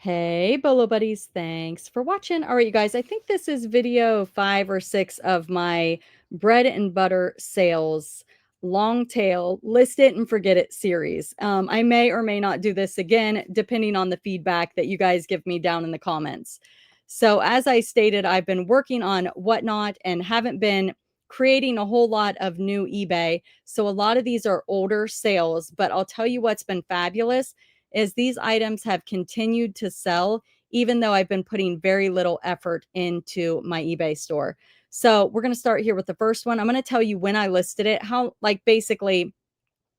Hey, Bolo buddies, thanks for watching. All right, you guys, I think this is video 5 or 6 of my bread and butter sales long tail list it and forget it series. I may or may not do this again, depending on the feedback that you guys give me down in the comments. So as I stated, I've been working on Whatnot and haven't been creating a whole lot of new eBay. So a lot of these are older sales, but I'll tell you what's been fabulous is these items have continued to sell even though I've been putting very little effort into my eBay store. So we're going to start here with the first one. I'm going to tell you when I listed it, how like basically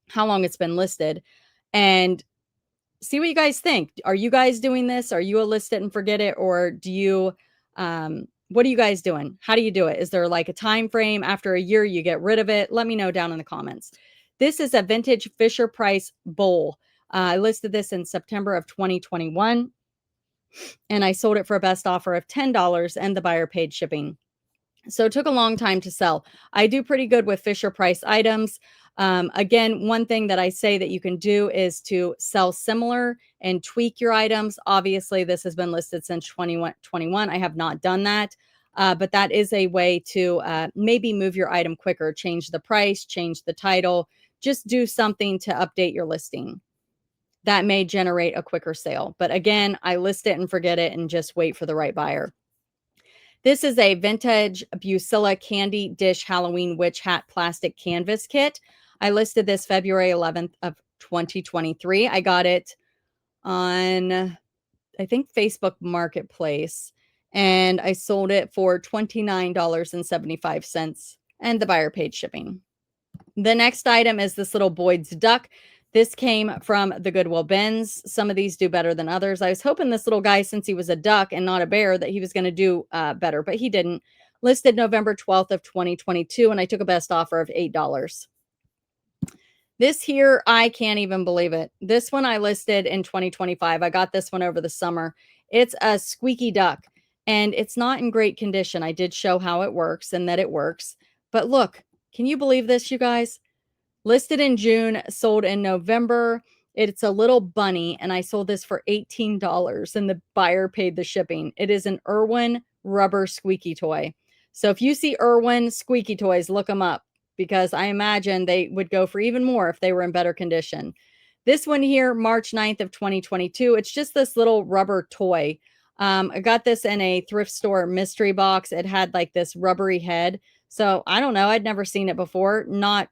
how long it's been listed, and see what you guys think. Are you guys doing this? Are you a list it and forget it, or do you what are you guys doing? How do you do it? Is there like a time frame after a year you get rid of it? Let me know down in the comments. This is a vintage Fisher Price bowl. I listed this in September of 2021 and I sold it for a best offer of $10 and the buyer paid shipping. So it took a long time to sell. I do pretty good with Fisher Price items. Again, one thing that I say that you can do is to sell similar and tweak your items. Obviously, this has been listed since 2021. I have not done that. But that is a way to maybe move your item quicker, change the price, change the title, just do something to update your listing. That may generate a quicker sale. But again, I list it and forget it and just wait for the right buyer. This is a vintage Busilla candy dish Halloween witch hat plastic canvas kit. I listed this February 11th of 2023. I got it on, I think, Facebook Marketplace, and I sold it for $29.75, and the buyer paid shipping. The next item is this little Boyd's duck. This came from the Goodwill bins. Some of these do better than others. I was hoping this little guy, since he was a duck and not a bear, that he was going to do better, but he didn't. Listed November 12th of 2022, and I took a best offer of $8. This here, I can't even believe it. This one I listed in 2025. I got this one over the summer. It's a squeaky duck, and it's not in great condition. I did show how it works and that it works. But look, can you believe this, you guys? Listed in June, sold in November. It's a little bunny, and I sold this for $18, and the buyer paid the shipping. It is an Irwin rubber squeaky toy. So if you see Irwin squeaky toys, look them up, because I imagine they would go for even more if they were in better condition. This one here, March 9th of 2022. It's just this little rubber toy. I got this in a thrift store mystery box. It had like this rubbery head. So I don't know. I'd never seen it before. No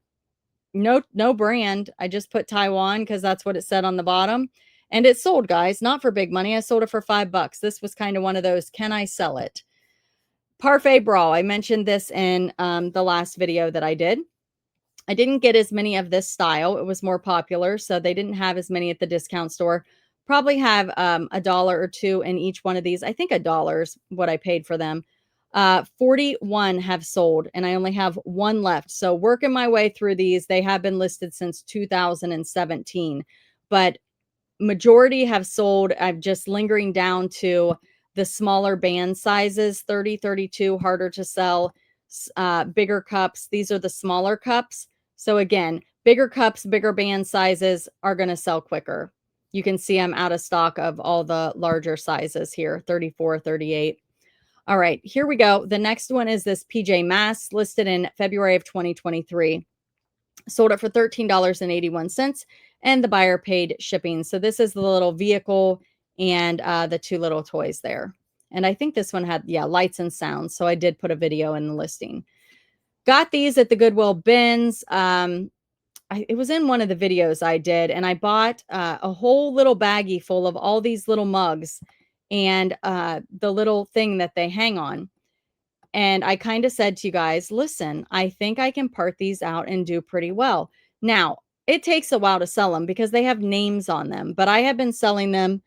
brand. I just put Taiwan because that's what it said on the bottom. And it sold, guys, not for big money. I sold it for $5. This was kind of one of those, can I sell it? Parfait bra. I mentioned this in the last video that I did. I didn't get as many of this style. It was more popular, so they didn't have as many at the discount store. Probably have a dollar or two in each one of these. I think $1 is what I paid for them. 41 have sold, and I only have one left. So working my way through these. They have been listed since 2017, but majority have sold. I'm just lingering down to the smaller band sizes, 30, 32, harder to sell. Bigger cups. These are the smaller cups. So again, bigger cups, bigger band sizes are going to sell quicker. You can see I'm out of stock of all the larger sizes here, 34, 38. All right, here we go. The next one is this PJ Masks, listed in February of 2023. Sold it for $13.81, and the buyer paid shipping. So this is the little vehicle and the two little toys there. And I think this one had, yeah, lights and sounds. So I did put a video in the listing. Got these at the Goodwill bins. It was in one of the videos I did, and I bought a whole little baggie full of all these little mugs and the little thing that they hang on. And I kind of said to you guys, listen, I think I can part these out and do pretty well. Now, it takes a while to sell them because they have names on them, but I have been selling them.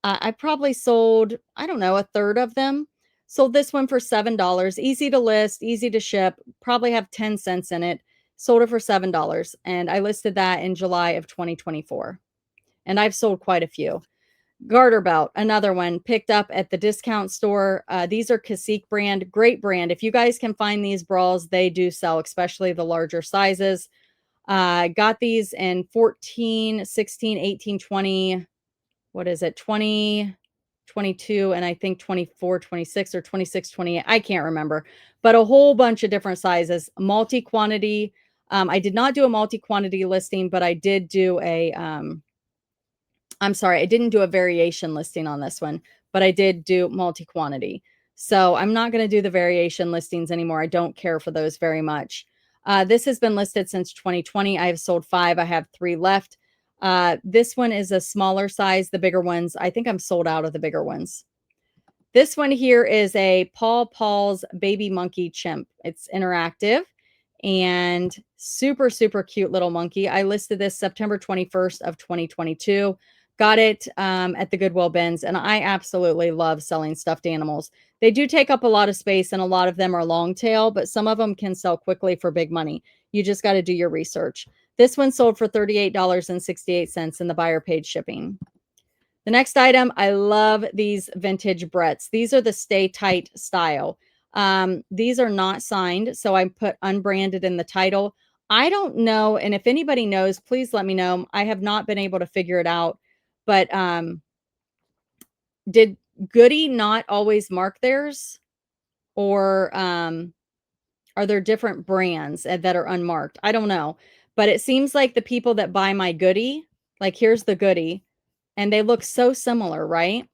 I probably sold, I don't know, a third of them. Sold this one for $7. Easy to list, easy to ship, probably have 10 cents in it. Sold it for $7. And I listed that in July of 2024. And I've sold quite a few. Garter belt, another one picked up at the discount store. These are Cacique brand, great brand. If you guys can find these bras, they do sell, especially the larger sizes. Got these in 14, 16, 18, 20. What is it? 20. 22, and I think 24, 26, or 26, 28. I can't remember, but a whole bunch of different sizes, multi-quantity. I did not do a multi-quantity listing, but I did do a, I'm sorry, I didn't do a variation listing on this one, but I did do multi-quantity. So I'm not going to do the variation listings anymore. I don't care for those very much. This has been listed since 2020. I have sold 5. I have 3 left. This one is a smaller size. The bigger ones, I think I'm sold out of the bigger ones. This one here is a Paul's Baby Monkey Chimp. It's interactive and super, super cute little monkey. I listed this September 21st of 2022. Got it at the Goodwill bins, and I absolutely love selling stuffed animals. They do take up a lot of space, and a lot of them are long tail, but some of them can sell quickly for big money. You just got to do your research. This one sold for $38.68, and the buyer paid shipping. The next item, I love these vintage Bretts. These are the Stay Tight style. These are not signed, so I put unbranded in the title. I don't know, and if anybody knows, please let me know. I have not been able to figure it out, but did Goody not always mark theirs? Or are there different brands that are unmarked? I don't know, but it seems like the people that buy my Goody, like here's the Goody, and they look so similar, right?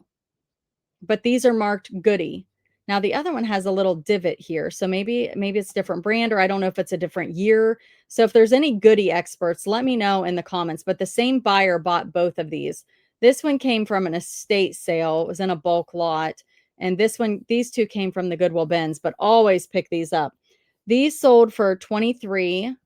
But these are marked Goody. Now the other one has a little divot here. So maybe it's different brand, or I don't know if it's a different year. So if there's any Goody experts, let me know in the comments. But the same buyer bought both of these. This one came from an estate sale. It was in a bulk lot. And these two came from the Goodwill bins, but always pick these up. These sold for 23,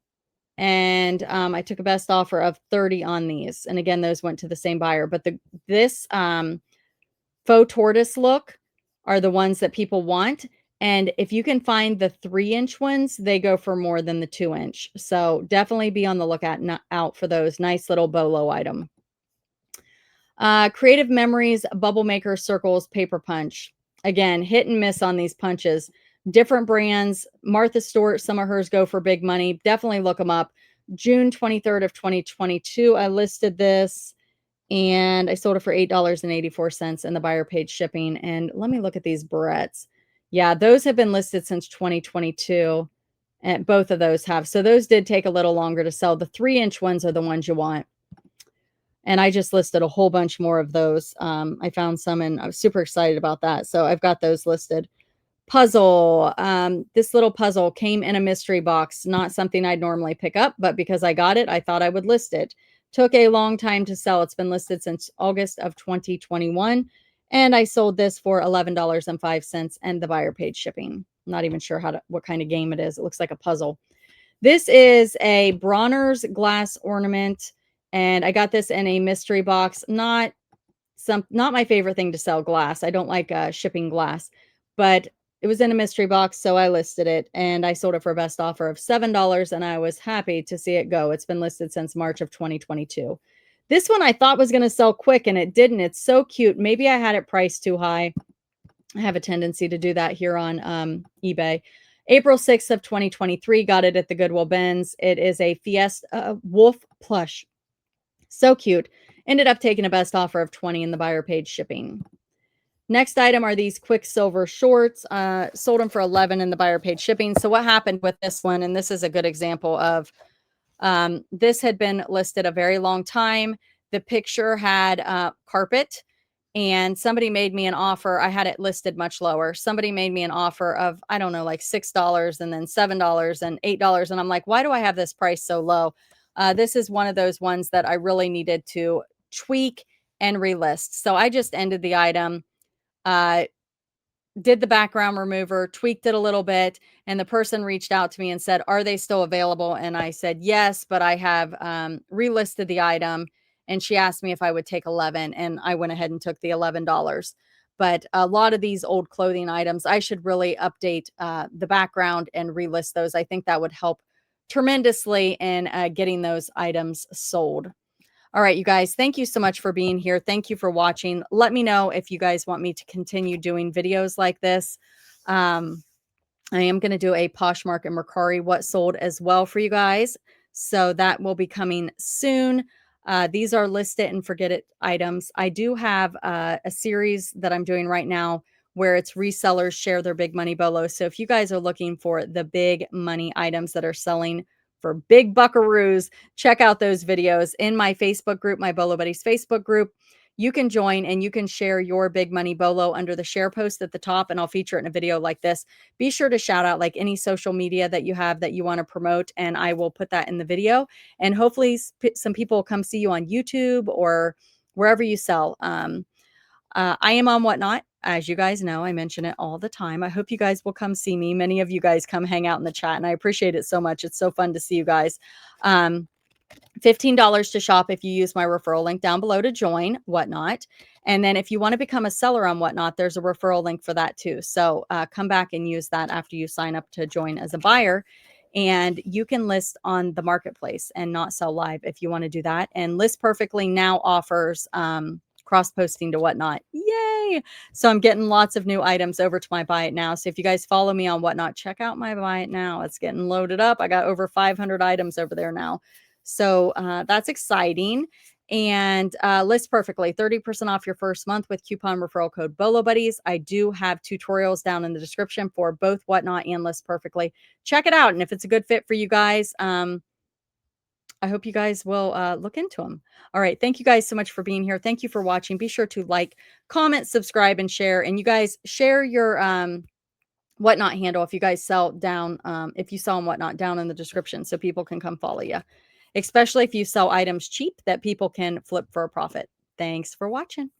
and I took a best offer of 30 on these. And again, those went to the same buyer. But this faux tortoise look are the ones that people want. And if you can find the 3-inch ones, they go for more than the 2-inch. So definitely be on the lookout out for those. Nice little Bolo item. Creative Memories Bubble Maker Circles Paper Punch. Again, hit and miss on these punches. Different brands. Martha Stewart, some of hers go for big money. Definitely look them up. June 23rd of 2022, I listed this, and I sold it for $8.84, and the buyer paid shipping. And let me look at these barrettes. Yeah, those have been listed since 2022, and both of those have. So those did take a little longer to sell. The 3-inch ones are the ones you want. And I just listed a whole bunch more of those. I found some, and I was super excited about that. So I've got those listed. Puzzle. This little puzzle came in a mystery box. Not something I'd normally pick up, but because I got it, I thought I would list it. Took a long time to sell. It's been listed since August of 2021. And I sold this for $11.05, and the buyer paid shipping. I'm not even sure what kind of game it is. It looks like a puzzle. This is a Bronner's glass ornament, and I got this in a mystery box. Not my favorite thing to sell, glass. I don't like shipping glass, but it was in a mystery box, so I listed it, and I sold it for a best offer of $7, and I was happy to see it go. It's been listed since March of 2022. This one I thought was going to sell quick, and it didn't. It's so cute. Maybe I had it priced too high. I have a tendency to do that here on eBay. April 6th of 2023, got it at the Goodwill bins. It is a Fiesta wolf plush. So cute. Ended up taking a best offer of 20, and the buyer paid shipping. Next item are these Quicksilver shorts. Sold them for 11, and the buyer paid shipping. So what happened with this one, and this is a good example of, this had been listed a very long time. The picture had carpet, and somebody made me an offer. I had it listed much lower. Somebody made me an offer of, I don't know, like $6, and then $7 and $8. And I'm like, why do I have this price so low? This is one of those ones that I really needed to tweak and relist. So I just ended the item, did the background remover, tweaked it a little bit, and the person reached out to me and said, are they still available? And I said, yes, but I have relisted the item. And she asked me if I would take 11, and I went ahead and took the $11. But a lot of these old clothing items, I should really update the background and relist those. I think that would help tremendously in getting those items sold. All right, you guys, thank you so much for being here. Thank you for watching. Let me know if you guys want me to continue doing videos like this. I am going to do a Poshmark and Mercari what sold as well for you guys. So that will be coming soon. These are list it and forget it items. I do have a series that I'm doing right now where it's resellers share their big money bolos. So if you guys are looking for the big money items that are selling for big buckaroos, check out those videos in my Facebook group, my Bolo Buddies Facebook group. You can join and you can share your big money bolo under the share post at the top, and I'll feature it in a video like this. Be sure to shout out like any social media that you have that you want to promote, and I will put that in the video. And hopefully some people will come see you on YouTube or wherever you sell. I am on Whatnot. As you guys know, I mention it all the time. I hope you guys will come see me. Many of you guys come hang out in the chat, and I appreciate it so much. It's so fun to see you guys. $15 to shop if you use my referral link down below to join Whatnot. And then if you want to become a seller on Whatnot, there's a referral link for that too. So come back and use that after you sign up to join as a buyer. And you can list on the marketplace and not sell live if you want to do that. And List Perfectly now offers cross posting to Whatnot. Yay! So I'm getting lots of new items over to my Buy It Now. So if you guys follow me on Whatnot, check out my Buy It Now. It's getting loaded up. I got over 500 items over there now. So that's exciting. And List Perfectly, 30% off your first month with coupon referral code bolobuddies. I do have tutorials down in the description for both Whatnot and List Perfectly. Check it out. And if it's a good fit for you guys, I hope you guys will look into them. All right. Thank you guys so much for being here. Thank you for watching. Be sure to like, comment, subscribe, and share. And you guys share your Whatnot handle if you guys sell down, if you sell on Whatnot, down in the description so people can come follow you, especially if you sell items cheap that people can flip for a profit. Thanks for watching.